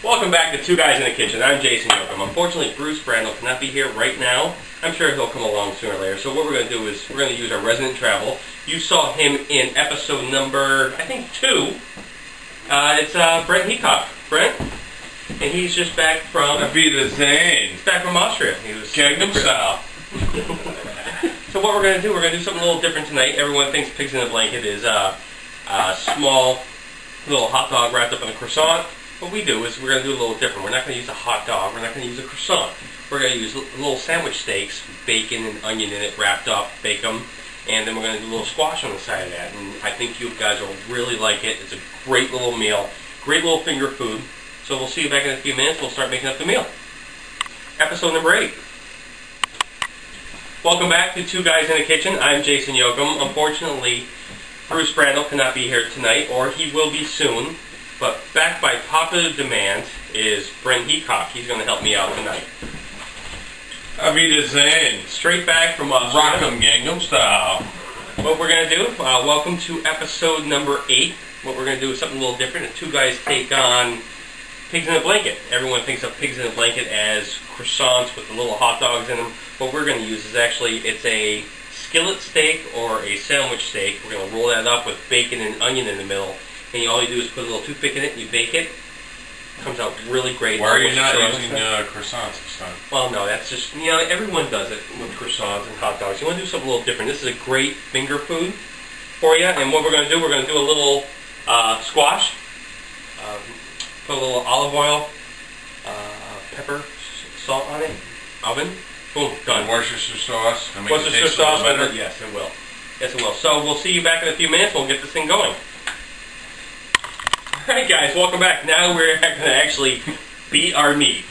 Welcome back to Two Guys in the Kitchen. I'm Jason Yoakum. Unfortunately, Bruce Brandel cannot be here right now. I'm sure he'll come along sooner or later. So what we're going to do is we're going to use our resident travel. You saw him in episode number, I think, 2. It's Brent Heacock. Brent? And he's just back from... He's back from Austria. He was Gangnam Style. So what we're going to do, we're going to do something a little different tonight. Everyone thinks Pigs in a Blanket is a small little hot dog wrapped up in a croissant. What we do is we're going to do a little different. We're not going to use a hot dog. We're not going to use a croissant. We're going to use little sandwich steaks, bacon and onion in it, wrapped up, bake them, and then we're going to do a little squash on the side of that. And I think you guys will really like it. It's a great little meal, great little finger food. So we'll see you back in a few minutes. We'll start making up the meal. Episode number 8. Welcome back to Two Guys in the Kitchen. I'm Jason Yoakum. Unfortunately, Bruce Brandel cannot be here tonight, or he will be soon. But back by popular demand is Brent Heacock. He's going to help me out tonight. Straight back from Austria. Rock 'em Gangnam Style. What we're going to do, welcome to episode number 8. What we're going to do is something a little different. The two guys take on Pigs in a Blanket. Everyone thinks of Pigs in a Blanket as croissants with the little hot dogs in them. What we're going to use is actually, it's a skillet steak or a sandwich steak. We're going to roll that up with bacon and onion in the middle. And all you do is put a little toothpick in it and you bake it. Comes out really great. Why are you not using croissants this time? Well, no, that's just, everyone does it with croissants and hot dogs. You want to do something a little different. This is a great finger food for you. And what we're going to do, we're going to do a little squash. Put a little olive oil, pepper, salt on it, oven. Boom, done. Worcestershire sauce. Worcestershire sauce, yes, it will. Yes, it will. So we'll see you back in a few minutes. We'll get this thing going. Alright guys, welcome back. Now we're going to actually beat our meat.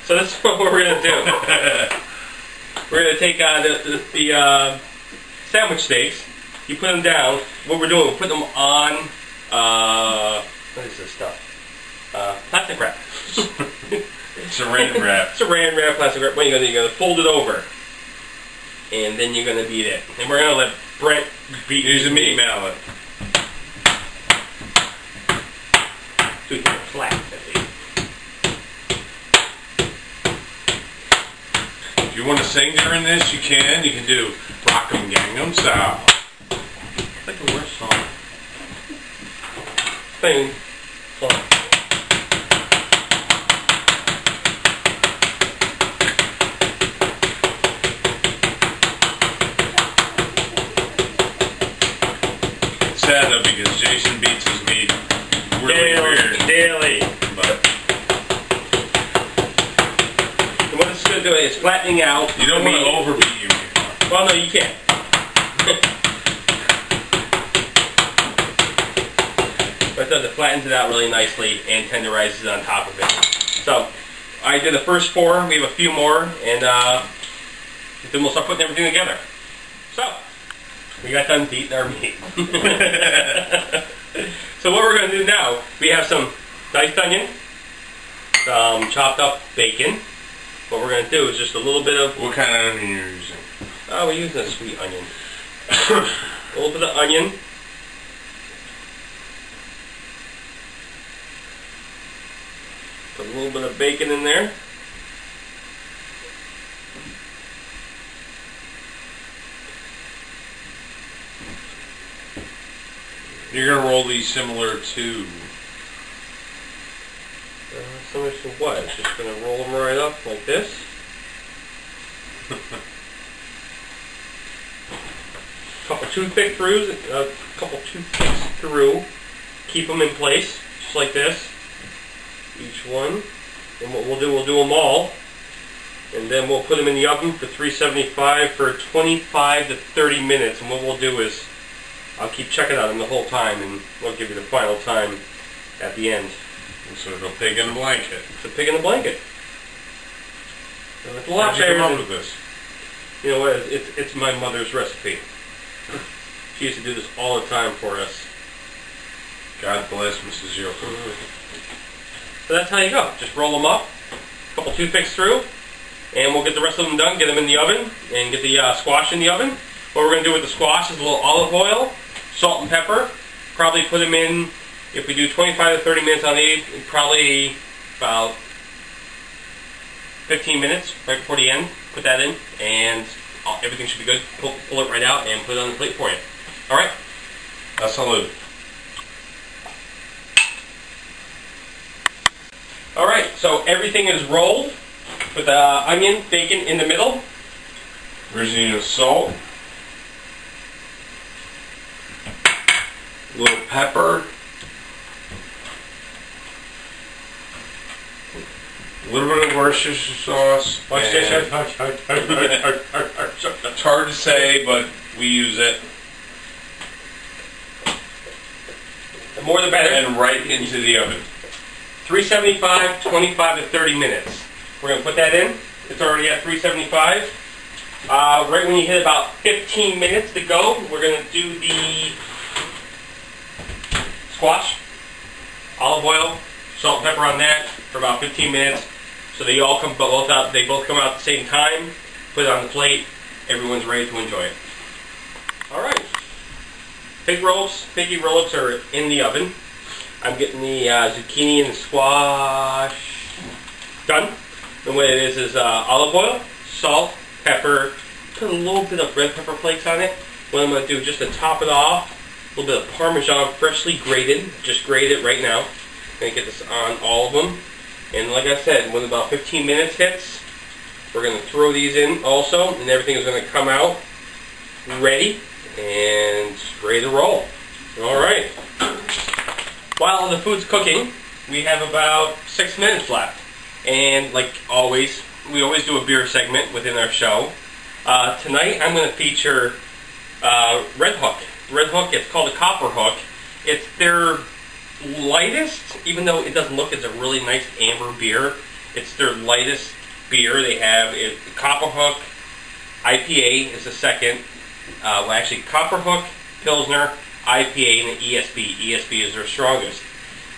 So this is what we're going to do. We're going to take the sandwich steaks. You put them down. What we're doing, we'll put them on, what is this stuff? Plastic wrap. Saran wrap. Saran wrap, plastic wrap. What are you going to do? You're going to fold it over. And then you're going to beat it. And we're going to let Brent beat Use a meat mallet. So you can flat at least. If you want to sing during this, you can. You can do Rock 'em Gangnam Style. It's like the worst song. Boom. Song. Sad though, because Jason beats his meat really weird. Daily. But what it's going to do is flattening out. You don't want to overbeat your meat. Well, no, you can't. But it does, it flattens it out really nicely and tenderizes it on top of it. So, I did the first 4. We have a few more, and then we'll start putting everything together. So, we got done beating our meat. So what we're going to do now, we have some diced onion, some chopped up bacon. What we're going to do is just a little bit of... What kind of onion are you using? Oh, we're using a sweet onion. A little bit of onion. Put a little bit of bacon in there. You're going to roll these similar to... Similar to what? It's just going to roll them right up like this. Couple toothpicks through. Keep them in place, just like this. Each one. And what we'll do them all. And then we'll put them in the oven for 375 for 25 to 30 minutes. And what we'll do is, I'll keep checking on them the whole time, and we'll give you the final time at the end. So it's a pig in a blanket. It's a pig in a blanket. So it's a lot How'd you come better up than, with this? you know what, it's my mother's recipe. She used to do this all the time for us. God bless Mrs. Yoakum. So that's how you go. Just roll them up, a couple toothpicks through, and we'll get the rest of them done, get them in the oven, and get the squash in the oven. What we're going to do with the squash is a little olive oil, salt and pepper. Probably put them in, if we do 25 to 30 minutes on these, probably about 15 minutes right before the end. Put that in, and everything should be good. Pull it right out and put it on the plate for you. All right. Salud. All right. So everything is rolled with onion, bacon in the middle. Originating salt. A little pepper. A little bit of Worcestershire sauce. It's hard to say, but we use it. The more the better. And right into the oven. 375, 25 to 30 minutes. We're going to put that in. It's already at 375. Right when you hit about 15 minutes to go, we're going to do the squash. Olive oil, salt and pepper on that for about 15 minutes. So they all come both out. They both come out at the same time. Put it on the plate. Everyone's ready to enjoy it. All right. Piggy roll-ups are in the oven. I'm getting the zucchini and the squash done. And what it is olive oil, salt, pepper. Put a little bit of red pepper flakes on it. What I'm going to do just to top it off, a little bit of Parmesan freshly grated. Just grate it right now. I'm going to get this on all of them. And like I said, when about 15 minutes hits, we're going to throw these in also, and everything is going to come out ready and ready to roll. All right. While the food's cooking, we have about 6 minutes left. And like always, we always do a beer segment within our show. Tonight I'm going to feature Red Hook. Red Hook, it's called a Copper Hook. It's their lightest, even though it doesn't look, it's a really nice amber beer. It's their lightest beer they have. Copper Hook IPA is the second. Well, actually, Copper Hook, Pilsner, IPA, and the ESB. ESB is their strongest.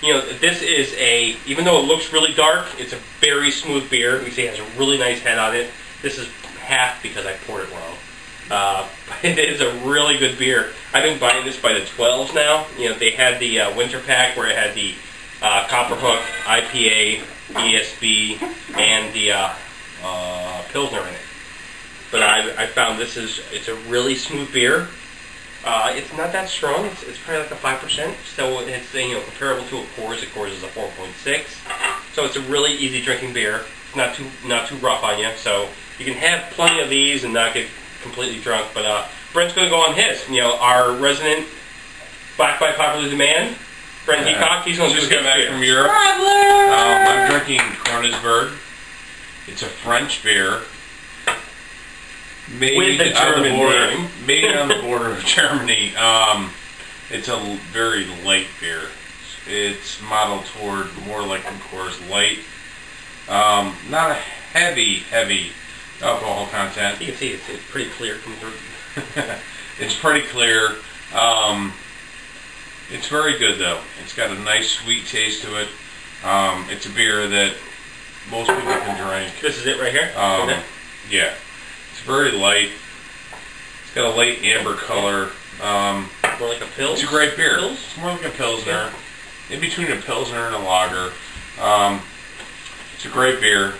You know, this is even though it looks really dark, it's a very smooth beer. You see it has a really nice head on it. This is half because I poured it wrong. But it is a really good beer. I've been buying this by the 12s now. You know, they had the winter pack where it had the Copper Hook, IPA, ESB, and the Pilsner in it. But I found it's a really smooth beer. It's not that strong. It's probably like a 5%. So it's comparable to a Coors. A Coors is a 4.6. So it's a really easy drinking beer. It's not too rough on you. So you can have plenty of these and not get completely drunk. But Brent's going to go on his. You know, our resident Black by Popular Demand, Brent Heacock. He's going to just got back from Europe. I'm drinking Kronenbourg. It's a French beer. Made on the border of Germany. It's a very light beer. It's modeled toward more like the Coors Light. Not a heavy alcohol content. You can see it's pretty clear from through. It's pretty clear. It's very good though. It's got a nice sweet taste to it. It's a beer that most people can drink. This is it right here? Yeah. It's very light. It's got a light amber color. More like a Pils? It's a great beer. Pils? It's more like a Pilsner. In between a Pilsner and a lager. It's a great beer.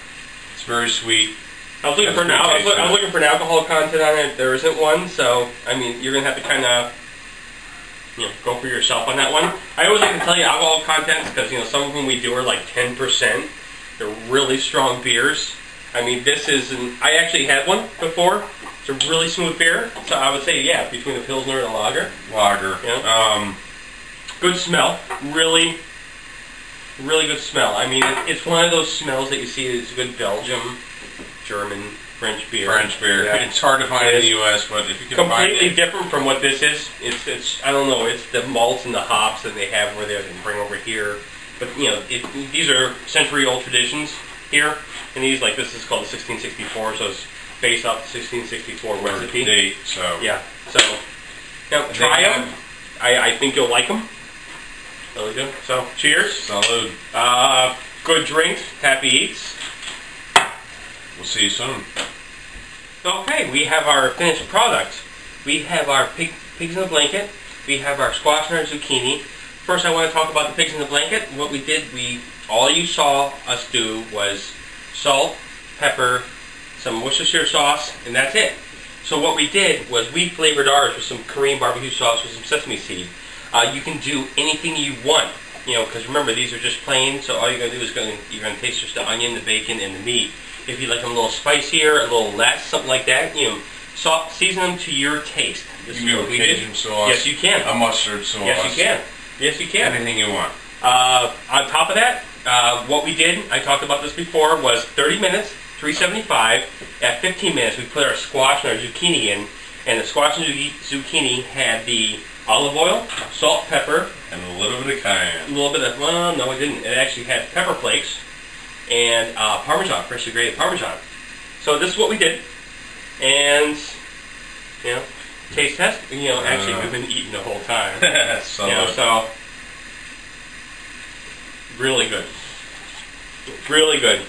It's very sweet. I was looking for an alcohol content on it. There isn't one, so I mean you're gonna have to kind of go for yourself on that one. I always like to tell you alcohol contents because some of them we do are like 10%. They're really strong beers. I mean, this is I actually had one before. It's a really smooth beer. So I would say, yeah, between a Pilsner and a lager. Yeah. Good smell. Really, really good smell. I mean, it's one of those smells that you see is good Belgium, German, French beer. Yeah. It's hard to find in the U.S., but if you can find it. Completely different from what this is. It's I don't know. It's the malts and the hops that they have over there that they bring over here. But these are century-old traditions here. And these, like this is called the 1664, so it's based off the 1664 recipe. Date, so. Yeah, so now try them. I think you'll like them. Really good. So cheers. Salud. Good drinks. Happy eats. We'll see you soon. Okay, we have our finished product. We have our pigs in the blanket. We have our squash and our zucchini. First, I want to talk about the pigs in the blanket. What we did, we all you saw us do was salt, pepper, some Worcestershire sauce, and that's it. So what we did was we flavored ours with some Korean barbecue sauce with some sesame seed. You can do anything you want, you know, because remember these are just plain. So all you're gonna do is you're gonna taste just the onion, the bacon, and the meat. If you like them a little spicier, a little less, something like that, you know, season them to your taste. You can go Cajun sauce. Yes, you can. A mustard sauce. Yes, you can. Yes, you can. Anything you want. On top of that, what we did, I talked about this before, was 30 minutes, 375. At 15 minutes, we put our squash and our zucchini in, and the squash and zucchini had the olive oil, salt, pepper, and a little bit of cayenne. A little bit of, well, no, it didn't. It actually had pepper flakes and Parmesan, freshly grated Parmesan. So this is what we did, and you know, taste test. You know, actually we've been eating the whole time. So, you know, so really good, really good.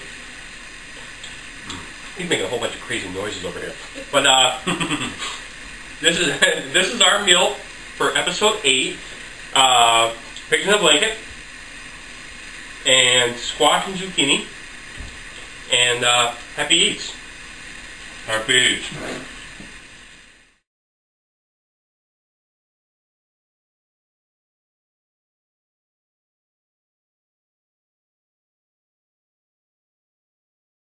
He's making a whole bunch of crazy noises over here, but this is our meal for episode 8. Pigs in a blanket, and squash and zucchini, and happy eats. Happy eats.